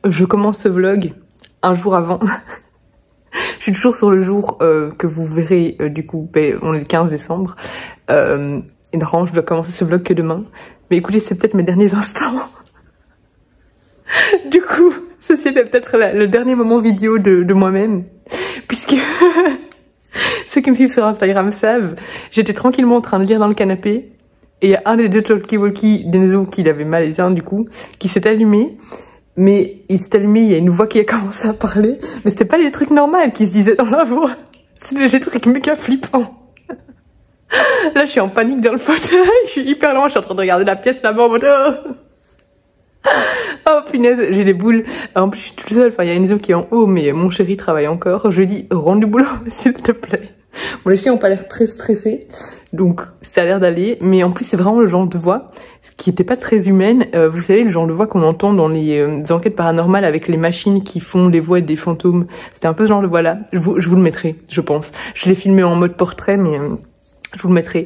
Je commence ce vlog un jour avant. Je suis toujours sur le jour que vous verrez du coup, on est le 15 décembre. Et normalement je dois commencer ce vlog que demain. Mais écoutez, c'est peut-être mes derniers instants. Du coup, ceci est peut-être le dernier moment vidéo de moi-même. Puisque ceux qui me suivent sur Instagram savent, j'étais tranquillement en train de lire dans le canapé. Et il y a un des deux talkie-walkie d'Enzo qui l'avait mal éteint du coup, qui s'est allumé. Mais il s'est allumé, il y a une voix qui a commencé à parler. Mais c'était pas les trucs normaux qui se disaient dans la voix. C'était des trucs méga flippants. Là, je suis en panique dans le fauteuil. Je suis hyper loin, je suis en train de regarder la pièce là-bas en mode... Oh punaise, j'ai des boules. En plus, je suis toute seule. Enfin, il y a Enzo qui est en haut, mais mon chéri travaille encore. Je lui dis, rentre du boulot, s'il te plaît. Bon, les chiens ont pas l'air très stressés. Donc, ça a l'air d'aller. Mais en plus, c'est vraiment le genre de voix qui était pas très humaine. Vous savez, le genre de voix qu'on entend dans les enquêtes paranormales avec les machines qui font les voix des fantômes. C'était un peu ce genre de voix là. Je vous le mettrai, je pense. Je l'ai filmé en mode portrait, mais je vous le mettrai.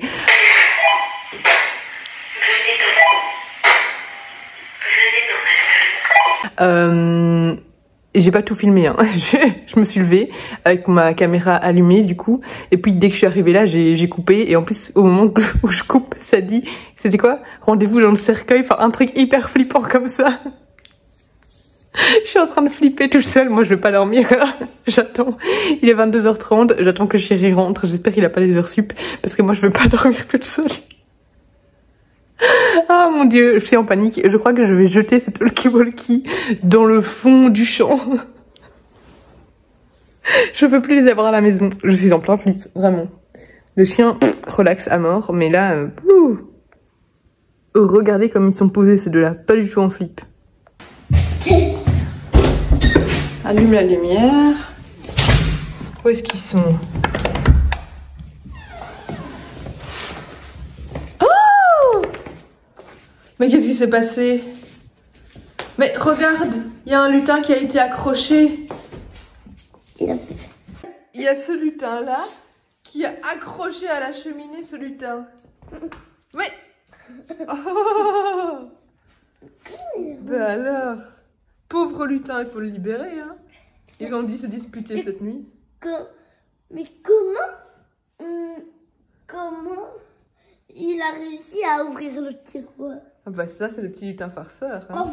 Et j'ai pas tout filmé, hein. Je me suis levée avec ma caméra allumée du coup, et puis dès que je suis arrivée là, j'ai coupé, et en plus au moment où je coupe, ça dit, c'était quoi? Rendez-vous dans le cercueil, enfin un truc hyper flippant comme ça. Je suis en train de flipper toute seule, moi je vais pas dormir, j'attends, il est 22h30, j'attends que chéri rentre, j'espère qu'il a pas les heures sup, parce que moi je vais pas dormir toute seule. Ah mon dieu, je suis en panique. Je crois que je vais jeter cette talkie-walkie dans le fond du champ. Je veux plus les avoir à la maison. Je suis en plein flip, vraiment. Le chien relaxe à mort, mais là, regardez comme ils sont posés ces deux-là, pas du tout en flip. Allume la lumière. Où est-ce qu'ils sont? Mais qu'est-ce qui s'est passé? Mais regarde, il y a un lutin qui a été accroché. Il y a ce lutin là qui a accroché à la cheminée ce lutin. Mais oh, ben alors, pauvre lutin, il faut le libérer hein. Ils ont dit se disputer cette nuit. Mais comment il a réussi à ouvrir le tiroir? Ah bah ça c'est le petit lutin farceur hein.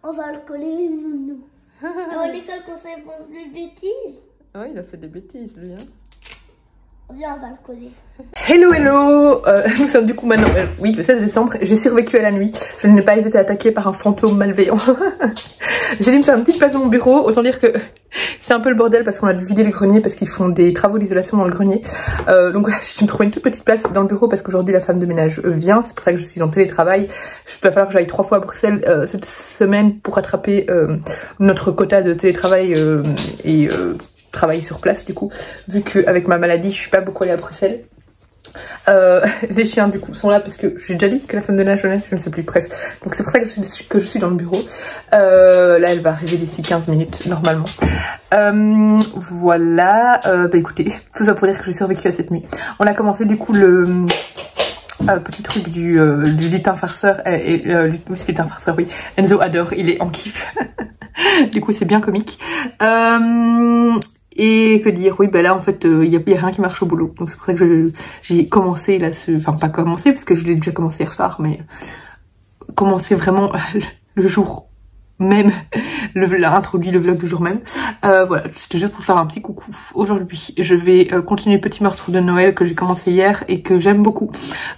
On va le coller nous. Dans l'école quand ça font plus de bêtises. Ouais, il a fait des bêtises lui hein. Viens, on va le coller. Hello, nous sommes du coup maintenant, oui, le 16 décembre, j'ai survécu à la nuit. Je n'ai pas été attaquée par un fantôme malveillant. J'ai dû me faire une petite place dans mon bureau, autant dire que c'est un peu le bordel parce qu'on a dû vider le grenier parce qu'ils font des travaux d'isolation dans le grenier. Donc voilà, j'ai trouvé une toute petite place dans le bureau parce qu'aujourd'hui la femme de ménage vient, c'est pour ça que je suis en télétravail. Il va falloir que j'aille 3 fois à Bruxelles cette semaine pour rattraper notre quota de télétravail et travailler sur place du coup, vu qu'avec ma maladie je suis pas beaucoup allée à Bruxelles. Les chiens du coup sont là parce que j'ai déjà dit que la femme de ménage venait, je ne sais plus, bref. Donc c'est pour ça que je suis dans le bureau. Là elle va arriver d'ici 15 minutes normalement. Voilà, bah écoutez, tout ça pour dire que j'ai survécu à cette nuit. On a commencé du coup le petit truc du lutin farceur lutin farceur, oui. Enzo adore, il est en kiff. Du coup c'est bien comique. Et que dire, oui, bah là en fait il y a rien qui marche au boulot, donc c'est pour ça que j'ai commencé là, enfin pas commencé parce que je l'ai déjà commencé hier soir, mais commencé vraiment le jour même, introduit le vlog du jour même. Voilà, c'était juste pour faire un petit coucou. Aujourd'hui, je vais continuer le petit meurtre de Noël que j'ai commencé hier et que j'aime beaucoup.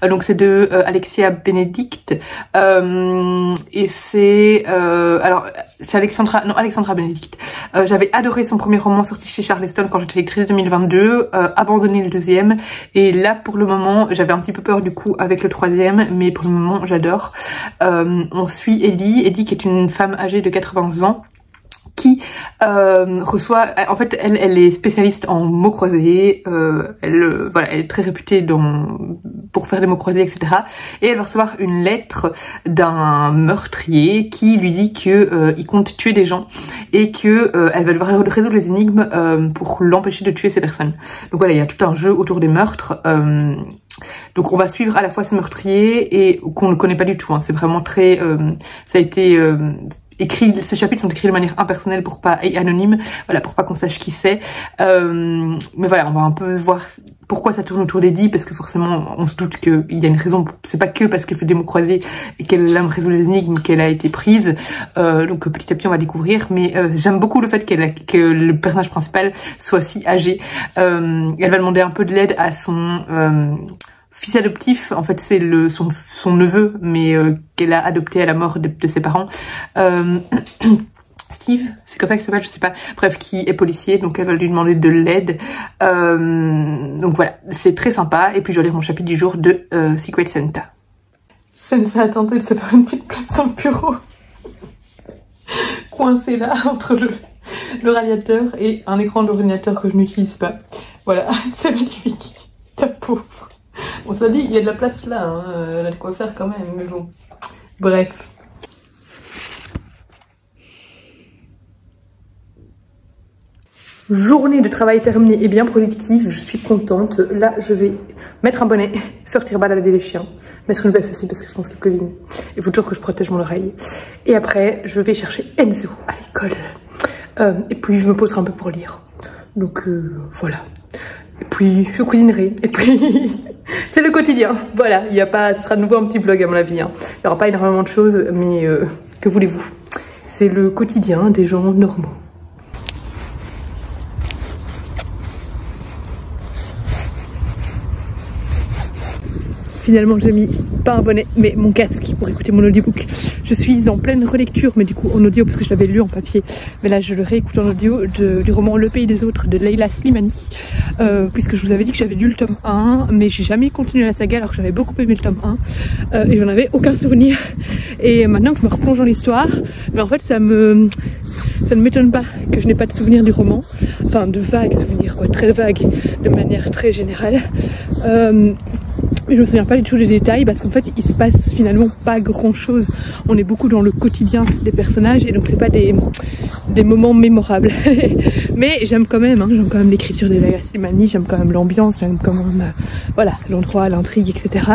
Donc c'est de Alexia Benedict. Et c'est... alors, c'est Alexandra Benedict. J'avais adoré son premier roman sorti chez Charleston quand j'étais lectrice 2022. Abandonné le deuxième. Et là, pour le moment, j'avais un petit peu peur du coup avec le troisième. Mais pour le moment, j'adore. On suit Eddie qui est une femme âgée de 80 ans qui reçoit, en fait elle est spécialiste en mots croisés, voilà, elle est très réputée pour faire des mots croisés, etc. Et elle va recevoir une lettre d'un meurtrier qui lui dit que il compte tuer des gens et que elle va devoir résoudre les énigmes pour l'empêcher de tuer ces personnes. Donc voilà, il y a tout un jeu autour des meurtres. Donc on va suivre à la fois ce meurtrier et qu'on ne connaît pas du tout, hein. C'est vraiment très... ça a été écrits, ces chapitres sont écrits de manière impersonnelle pour pas, et anonyme, voilà, pour pas qu'on sache qui c'est. Mais voilà, on va un peu voir pourquoi ça tourne autour d'Eddie, parce que forcément on se doute qu'il y a une raison, c'est pas que parce qu'elle fait des mots croisés et qu'elle aime résoudre les énigmes qu'elle a été prise, donc petit à petit on va découvrir, mais j'aime beaucoup le fait que le personnage principal soit si âgé. Elle va demander un peu de l'aide à son fils adoptif, en fait c'est son neveu, mais qu'elle a adopté à la mort de ses parents. Steve, c'est comme ça qu'il s'appelle, je sais pas, bref, qui est policier, donc elle va lui demander de l'aide. Donc voilà, c'est très sympa. Et puis je vais lire mon chapitre du jour de Secret Santa. Sensa a tenté de se faire une petite place dans le bureau, coincée là entre le radiateur et un écran d'ordinateur que je n'utilise pas. Voilà, c'est magnifique, la pauvre. On s'est dit, il y a de la place là, hein. Elle a de quoi faire quand même, mais bon, bref. Journée de travail terminée et bien productive, je suis contente. Là, je vais mettre un bonnet, sortir balader les chiens, mettre une veste aussi parce que je pense qu'il pleut. Il faut toujours que je protège mon oreille. Et après, je vais chercher Enzo à l'école. Et puis, je me poserai un peu pour lire. Donc, voilà. Et puis, je cuisinerai. Et puis, c'est le quotidien. Voilà, il y a pas, ce sera de nouveau un petit vlog à mon avis. Hein. Il n'y aura pas énormément de choses, mais que voulez-vous? C'est le quotidien des gens normaux. Finalement j'ai mis pas un bonnet mais mon casque pour écouter mon audiobook. Je suis en pleine relecture, mais du coup en audio parce que je l'avais lu en papier, mais là je le réécoute en audio du roman Le Pays des Autres de Leila Slimani, puisque je vous avais dit que j'avais lu le tome 1 mais j'ai jamais continué la saga alors que j'avais beaucoup aimé le tome 1 et j'en avais aucun souvenir, et maintenant que je me replonge dans l'histoire, mais en fait ça ne m'étonne pas que je n'ai pas de souvenir du roman, enfin de vagues souvenirs quoi, très vagues de manière très générale. Mais je me souviens pas du tout des détails parce qu'en fait il se passe finalement pas grand chose. On est beaucoup dans le quotidien des personnages et donc c'est pas des moments mémorables. Mais j'aime quand même, hein, j'aime quand même l'écriture de Leila Slimani, j'aime quand même l'ambiance, j'aime quand même voilà, l'endroit, l'intrigue, etc.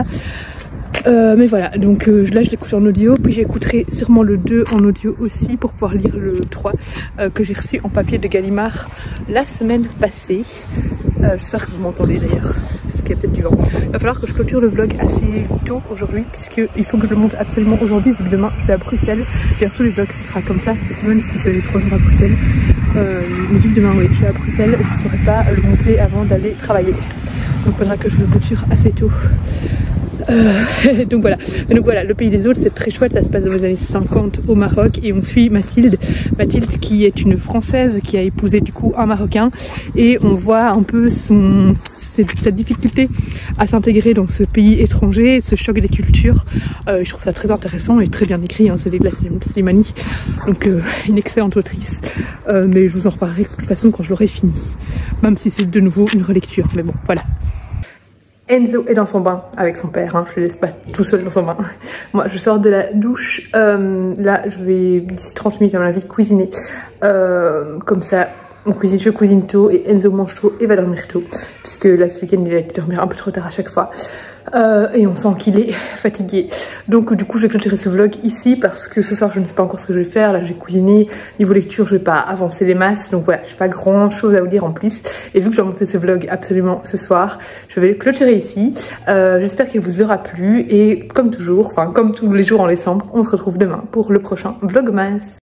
Mais voilà, donc là je l'écoute en audio, puis j'écouterai sûrement le 2 en audio aussi pour pouvoir lire le 3 que j'ai reçu en papier de Gallimard la semaine passée. J'espère que vous m'entendez d'ailleurs, parce qu'il y a peut-être du vent. Il va falloir que je clôture le vlog assez tôt aujourd'hui, puisqu'il faut que je le monte absolument aujourd'hui, vu que demain je suis à Bruxelles. D'ailleurs tous les vlogs ce sera comme ça cette semaine, parce que c'est les 3 jours à Bruxelles. Mais vu que demain oui, je suis à Bruxelles, je ne saurais pas le monter avant d'aller travailler. Donc il faudra que je le clôture assez tôt. Donc voilà, Le Pays des Autres c'est très chouette, ça se passe dans les années 50 au Maroc et on suit Mathilde qui est une Française qui a épousé du coup un Marocain, et on voit un peu cette difficulté à s'intégrer dans ce pays étranger, ce choc des cultures. Je trouve ça très intéressant et très bien écrit, hein, c'est Leila Slimani, donc une excellente autrice, mais je vous en reparlerai de toute façon quand je l'aurai fini, même si c'est de nouveau une relecture, mais bon voilà. Enzo est dans son bain avec son père, hein, je le laisse pas tout seul dans son bain. Moi je sors de la douche, là je vais d'ici 30 minutes à mon avis cuisiner, comme ça je cuisine tôt et Enzo mange tôt et va dormir tôt, puisque là ce week-end il a été dormir un peu trop tard à chaque fois. Et on sent qu'il est fatigué. Donc du coup je vais clôturer ce vlog ici parce que ce soir je ne sais pas encore ce que je vais faire. Là j'ai cuisiné, niveau lecture je vais pas avancer les masses, donc voilà, j'ai pas grand chose à vous dire en plus. Et vu que je vais monter ce vlog absolument ce soir, je vais le clôturer ici. J'espère qu'il vous aura plu et comme toujours, enfin comme tous les jours en décembre, on se retrouve demain pour le prochain Vlogmas.